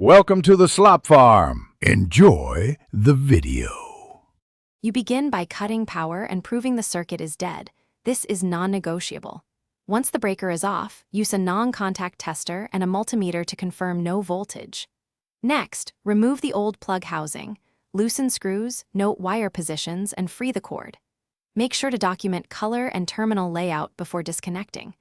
Welcome to the slop farm. Enjoy the video. You begin by cutting power and proving the circuit is dead. This is non-negotiable. Once the breaker is off, use a non-contact tester and a multimeter to confirm no voltage. Next, remove the old plug housing, loosen screws, note wire positions, and free the cord. Make sure to document color and terminal layout before disconnecting.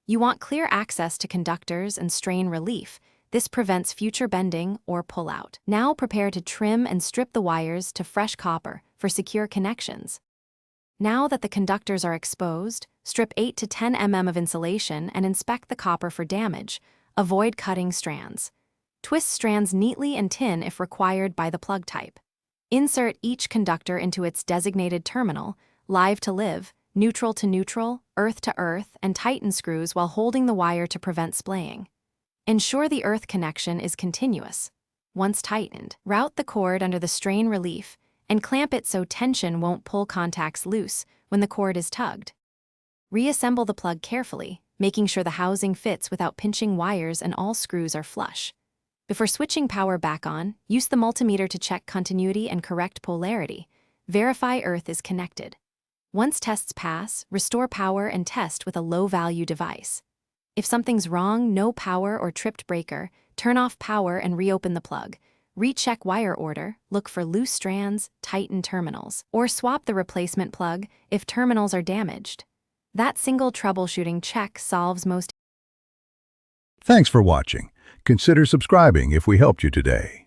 You want clear access to conductors and strain relief. This prevents future bending or pull-out. Now prepare to trim and strip the wires to fresh copper for secure connections. Now that the conductors are exposed, strip 8 to 10 mm of insulation and inspect the copper for damage. Avoid cutting strands. Twist strands neatly and tin if required by the plug type. Insert each conductor into its designated terminal, live to live, neutral to neutral, earth to earth, and tighten screws while holding the wire to prevent splaying. Ensure the earth connection is continuous. Once tightened, route the cord under the strain relief and clamp it so tension won't pull contacts loose when the cord is tugged. Reassemble the plug carefully, making sure the housing fits without pinching wires and all screws are flush. Before switching power back on, use the multimeter to check continuity and correct polarity. Verify earth is connected. Once tests pass, restore power and test with a low-value device. If something's wrong, no power or tripped breaker, turn off power and reopen the plug. Recheck wire order, look for loose strands, tighten terminals, or swap the replacement plug if terminals are damaged. That single troubleshooting check solves most. Thanks for watching. Consider subscribing if we helped you today.